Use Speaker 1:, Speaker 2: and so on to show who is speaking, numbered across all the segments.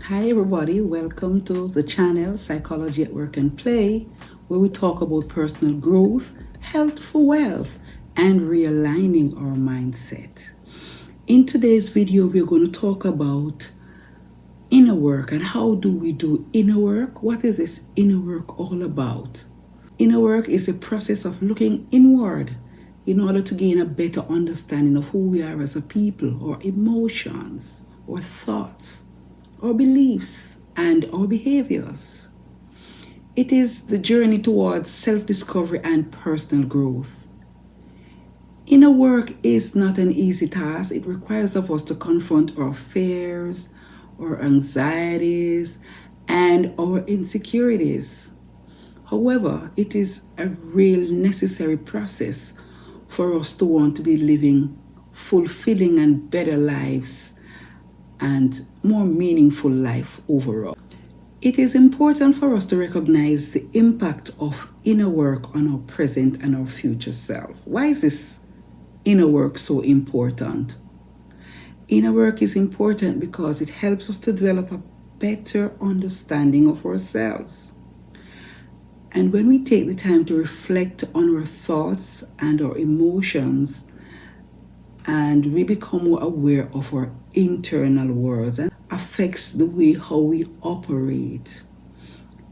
Speaker 1: Hi everybody, welcome to the channel Psychology at Work and Play, where we talk about personal growth, health for wealth, and realigning our mindset. In today's video, we're going to talk about inner work and how do we do inner work? What is this inner work all about? Inner work is a process of looking inward in order to gain a better understanding of who we are as a people, our emotions, our thoughts, our beliefs, and our behaviors. It is the journey towards self-discovery and personal growth. Inner work is not an easy task. It requires of us to confront our fears, our anxieties, and our insecurities. However, it is a real necessary process for us to want to be living fulfilling and better lives and more meaningful life overall. It is important for us to recognize the impact of inner work on our present and our future self. Why is this inner work so important? Inner work is important because it helps us to develop a better understanding of ourselves. And when we take the time to reflect on our thoughts and our emotions, and we become more aware of our internal worlds, and affects the way how we operate.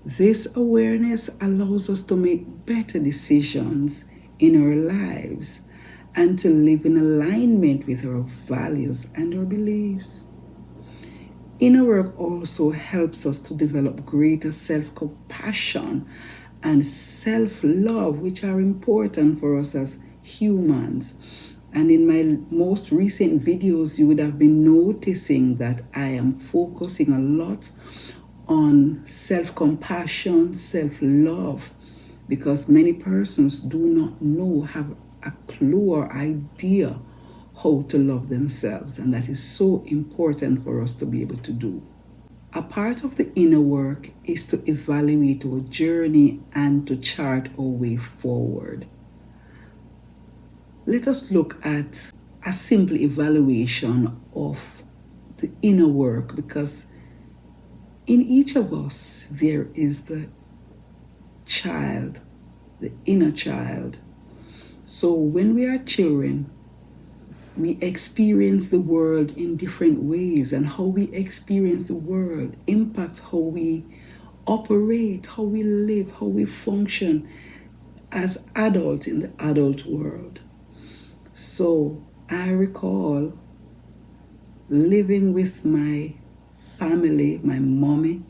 Speaker 1: This awareness allows us to make better decisions in our lives and to live in alignment with our values and our beliefs. Inner work also helps us to develop greater self-compassion and self-love, which are important for us as humans. And in my most recent videos, you would have been noticing that I am focusing a lot on self-compassion, self-love, because many persons do not know, have a clue or idea how to love themselves. And that is so important for us to be able to do. A part of the inner work is to evaluate our journey and to chart our way forward. Let us look at a simple evaluation of the inner work, because in each of us there is the child, the inner child. So when we are children, we experience the world in different ways, and how we experience the world impacts how we operate, how we live, how we function as adults in the adult world. So I recall living with my family, my mommy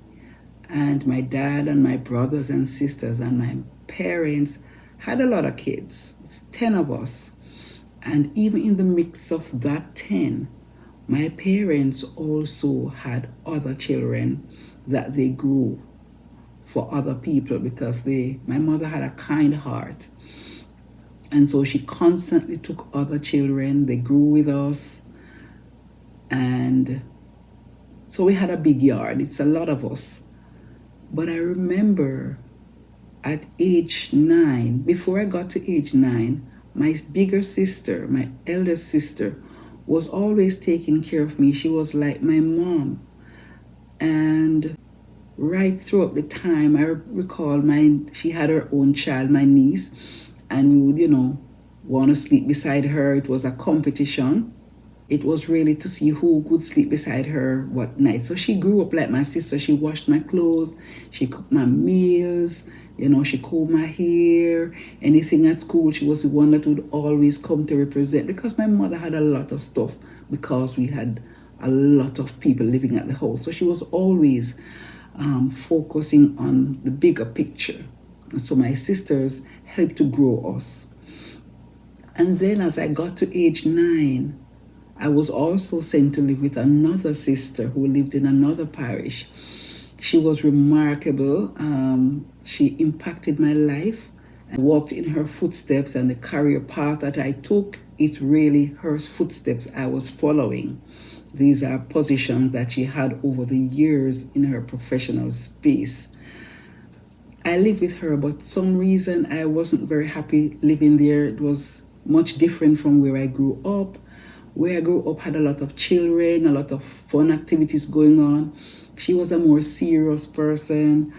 Speaker 1: and my dad and my brothers and sisters, and my parents had a lot of kids. It's 10 of us. And even in the mix of that 10, my parents also had other children that they grew for other people, because my mother had a kind heart. And so she constantly took other children. They grew with us. And so we had a big yard. It's a lot of us. But I remember at age 9, before I got to age 9, my bigger sister, my elder sister, was always taking care of me. She was like my mom. And right throughout the time, I recall she had her own child, my niece, and we would, want to sleep beside her. It was a competition. It was really to see who could sleep beside her what night. So she grew up like my sister. She washed my clothes. She cooked my meals. She combed my hair. Anything at school, she was the one that would always come to represent, because my mother had a lot of stuff, because we had a lot of people living at the house. So she was always focusing on the bigger picture. And so my sisters helped to grow us. And then as I got to age 9, I was also sent to live with another sister who lived in another parish. She was remarkable. She impacted my life. I walked in her footsteps, and the career path that I took, it's really her footsteps I was following. These are positions that she had over the years in her professional space. I lived with her, but some reason I wasn't very happy living there. It was much different from where I grew up. where I grew up had a lot of children, a lot of fun activities going on. She was a more serious person,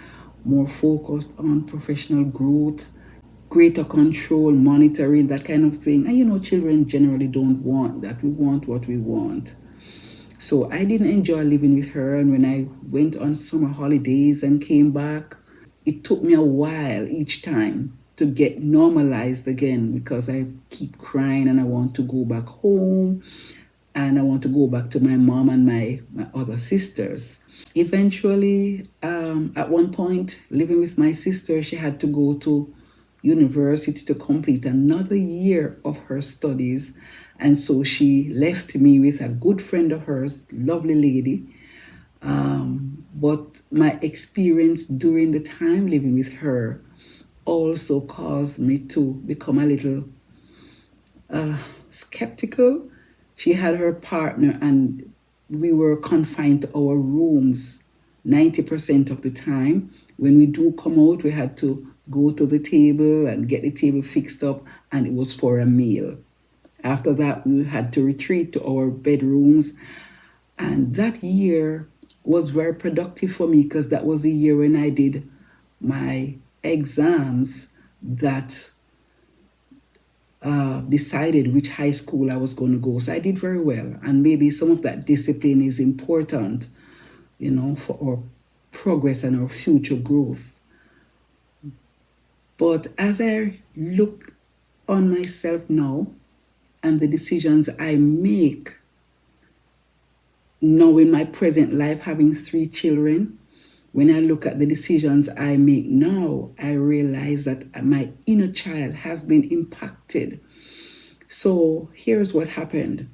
Speaker 1: more focused on professional growth, greater control, monitoring, that kind of thing. And children generally don't want that. We want what we want. So I didn't enjoy living with her. And when I went on summer holidays and came back, it took me a while each time to get normalized again, because I keep crying and I want to go back home and I want to go back to my mom and my other sisters. Eventually, at one point, living with my sister, she had to go to university to complete another year of her studies. And so she left me with a good friend of hers, lovely lady. But my experience during the time living with her also caused me to become a little skeptical. She had her partner, and we were confined to our rooms 90% of the time. When we do come out, we had to go to the table and get the table fixed up, and it was for a meal. After that, we had to retreat to our bedrooms. And that year was very productive for me, because that was the year when I did my exams that decided which high school I was going to go. So I did very well. And maybe some of that discipline is important, for our progress and our future growth. But as I look on myself now and the decisions I make now in my present life, having 3 children, when I look at the decisions I make now, I realize that my inner child has been impacted. So here's what happened.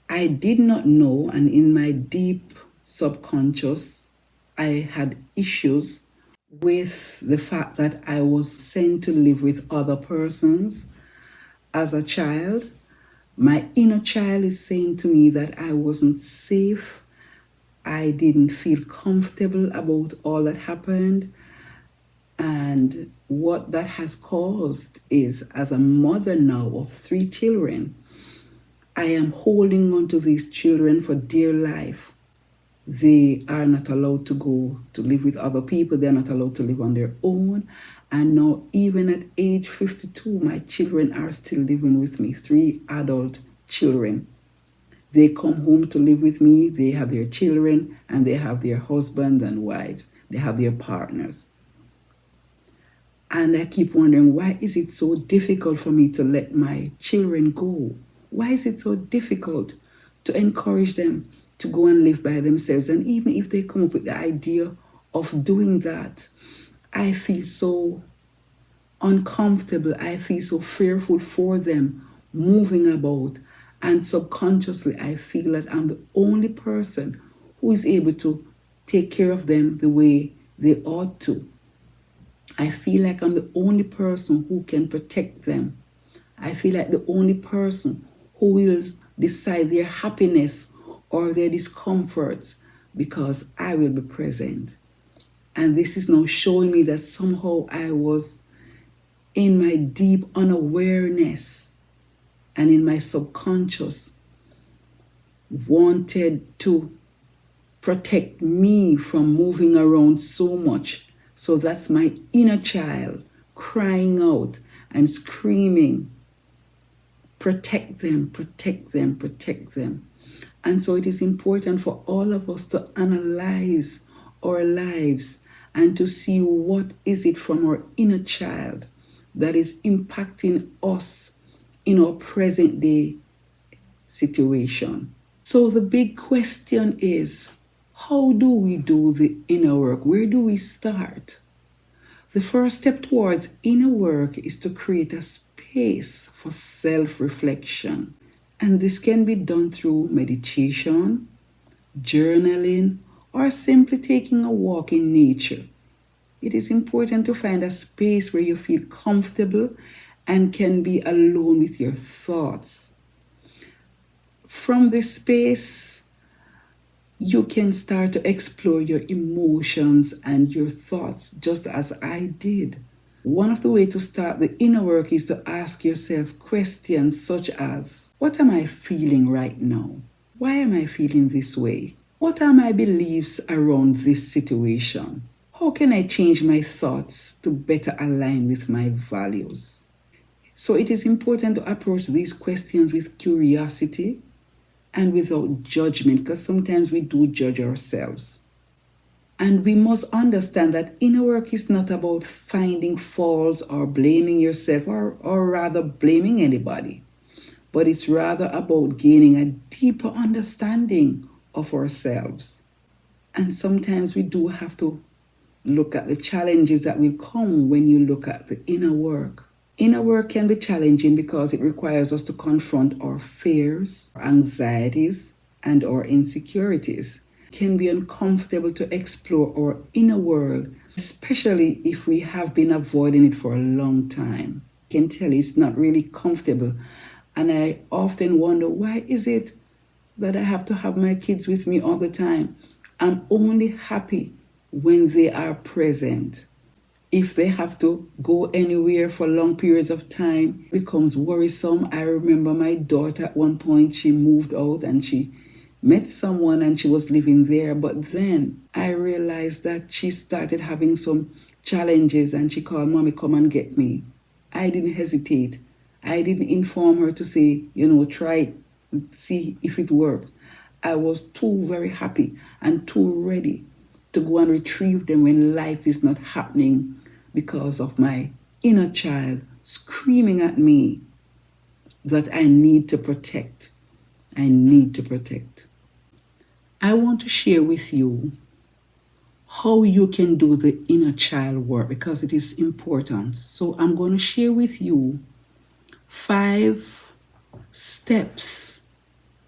Speaker 1: I did not know, and in my deep subconscious, I had issues with the fact that I was sent to live with other persons as a child. My inner child is saying to me that I wasn't safe. I didn't feel comfortable about all that happened. And what that has caused is, as a mother now of 3 children, I am holding on to these children for dear life. They are not allowed to go to live with other people. They're not allowed to live on their own. And now, even at age 52, my children are still living with me, 3 adult children. They come home to live with me. They have their children, and they have their husbands and wives. They have their partners. And I keep wondering, why is it so difficult for me to let my children go? Why is it so difficult to encourage them to go and live by themselves? And even if they come up with the idea of doing that, I feel so uncomfortable. I feel so fearful for them moving about. And subconsciously, I feel that I'm the only person who is able to take care of them the way they ought to. I feel like I'm the only person who can protect them. I feel like the only person who will decide their happiness or their discomforts, because I will be present. And this is now showing me that somehow I was in my deep unawareness and in my subconscious wanted to protect me from moving around so much. So that's my inner child crying out and screaming, protect them, protect them, protect them. And so it is important for all of us to analyze our lives and to see what is it from our inner child that is impacting us in our present day situation. So the big question is, how do we do the inner work? Where do we start? The first step towards inner work is to create a space for self-reflection. And this can be done through meditation, journaling, or simply taking a walk in nature. It is important to find a space where you feel comfortable and can be alone with your thoughts. From this space, you can start to explore your emotions and your thoughts, just as I did. One of the ways to start the inner work is to ask yourself questions such as, what am I feeling right now? Why am I feeling this way? What are my beliefs around this situation? How can I change my thoughts to better align with my values? So it is important to approach these questions with curiosity and without judgment, because sometimes we do judge ourselves. And we must understand that inner work is not about finding faults or blaming yourself or rather blaming anybody, but it's rather about gaining a deeper understanding of ourselves. And sometimes we do have to look at the challenges that will come when you look at the inner work. Inner work can be challenging because it requires us to confront our fears, our anxieties, and our insecurities. It can be uncomfortable to explore our inner world, especially if we have been avoiding it for a long time. I can tell you it's not really comfortable. And I often wonder, why is it that I have to have my kids with me all the time? I'm only happy when they are present. If they have to go anywhere for long periods of time, it becomes worrisome. I remember my daughter at one point, she moved out and she met someone and she was living there. But then I realized that she started having some challenges and she called, Mommy, come and get me. I didn't hesitate. I didn't inform her to say, try it, see if it works. I was too very happy and too ready to go and retrieve them when life is not happening because of my inner child screaming at me that I need to protect. I need to protect. I want to share with you how you can do the inner child work because it is important. So I'm going to share with you 5 steps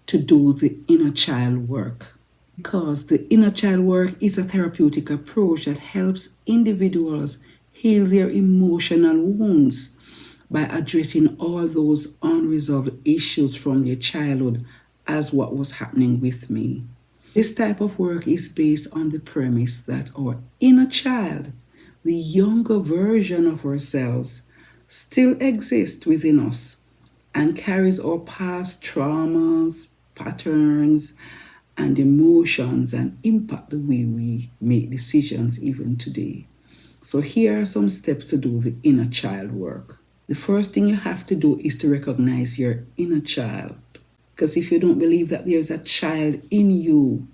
Speaker 1: to do the inner child work. Because the inner child work is a therapeutic approach that helps individuals heal their emotional wounds by addressing all those unresolved issues from their childhood as what was happening with me. This type of work is based on the premise that our inner child, the younger version of ourselves, still exists within us and carries our past traumas, patterns, and emotions and impact the way we make decisions even today. So here are some steps to do the inner child work. The first thing you have to do is to recognize your inner child. Because if you don't believe that there's a child in you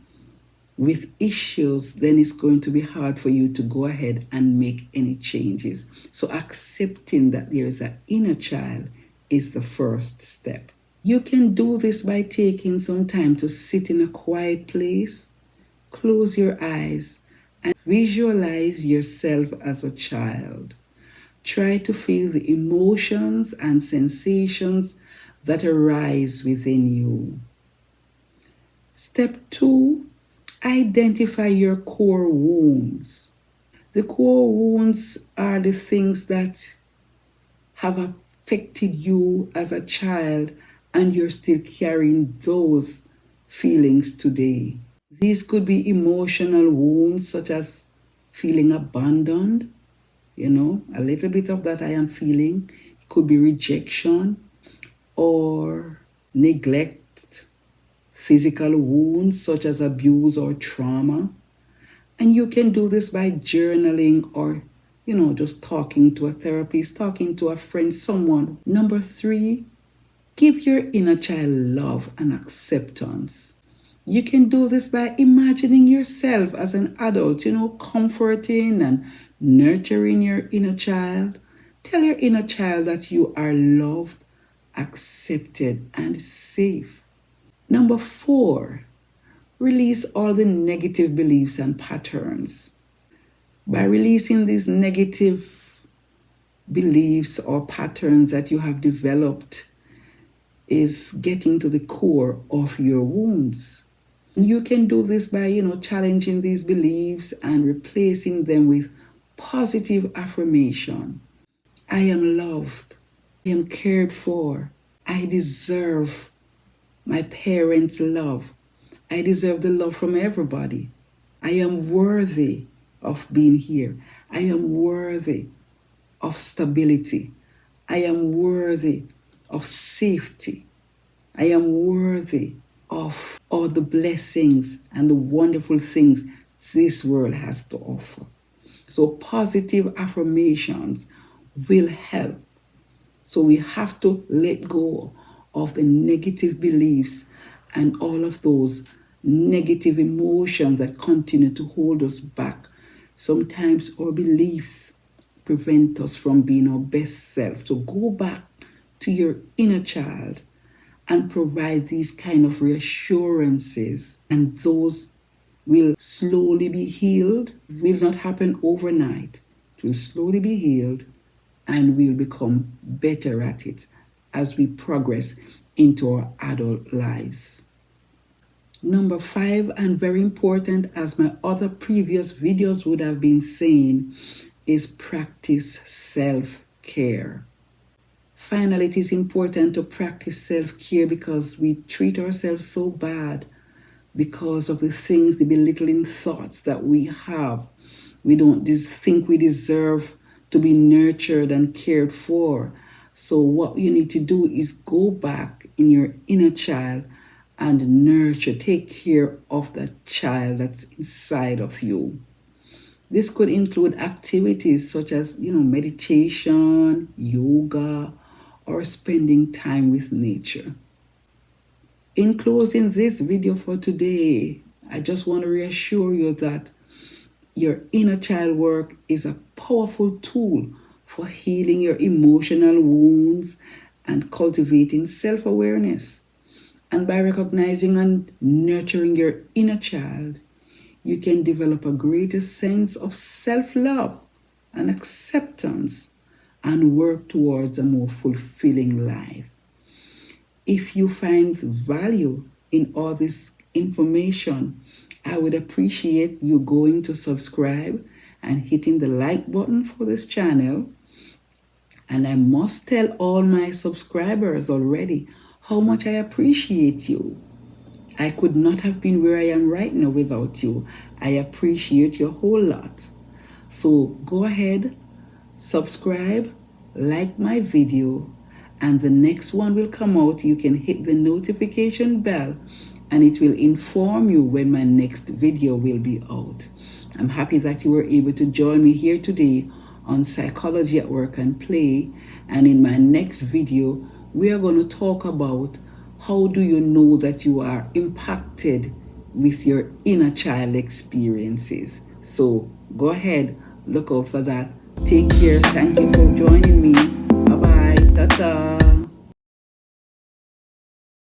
Speaker 1: with issues, then it's going to be hard for you to go ahead and make any changes. So accepting that there is an inner child is the first step. You can do this by taking some time to sit in a quiet place, close your eyes, and visualize yourself as a child. Try to feel the emotions and sensations that arise within you. Step 2, identify your core wounds. The core wounds are the things that have affected you as a child and you're still carrying those feelings today. These could be emotional wounds such as feeling abandoned, a little bit of that I am feeling. It could be rejection or neglect, physical wounds such as abuse or trauma. And you can do this by journaling or, just talking to a therapist, talking to a friend, someone. Number 3, give your inner child love and acceptance. You can do this by imagining yourself as an adult, comforting and nurturing your inner child. Tell your inner child that you are loved, accepted, and safe. Number 4, release all the negative beliefs and patterns. By releasing these negative beliefs or patterns that you have developed is getting to the core of your wounds. You can do this by, challenging these beliefs and replacing them with positive affirmation. I am loved. I am cared for. I deserve my parents' love. I deserve the love from everybody. I am worthy of being here. I am worthy of stability. I am worthy of safety. I am worthy of all the blessings and the wonderful things this world has to offer. So positive affirmations will help. So we have to let go of the negative beliefs and all of those negative emotions that continue to hold us back. Sometimes our beliefs prevent us from being our best self. So go back to your inner child and provide these kind of reassurances, and those will slowly be healed. It will not happen overnight. It will slowly be healed, and we'll become better at it as we progress into our adult lives. Number 5, and very important, as my other previous videos would have been saying, is practice self-care. Finally, it is important to practice self-care because we treat ourselves so bad because of the things, the belittling thoughts that we have. We don't think we deserve to be nurtured and cared for. So what you need to do is go back in your inner child and nurture, take care of that child that's inside of you. This could include activities such as, meditation, yoga, or spending time with nature. In closing this video for today, I just want to reassure you that your inner child work is a powerful tool for healing your emotional wounds and cultivating self-awareness. And by recognizing and nurturing your inner child, you can develop a greater sense of self-love and acceptance and work towards a more fulfilling life. If you find value in all this information, I would appreciate you going to subscribe and hitting the like button for this channel. And I must tell all my subscribers already how much I appreciate you. I could not have been where I am right now without you. I appreciate you a whole lot. So go ahead, subscribe, like my video, and the next one will come out. You can hit the notification bell and it will inform you when my next video will be out. I'm happy that you were able to join me here today on Psychology at Work and Play. And in my next video, we are going to talk about how do you know that you are impacted with your inner child experiences. So go ahead, look out for that. Take care. Thank you for joining me. Bye-bye. Ta-ta.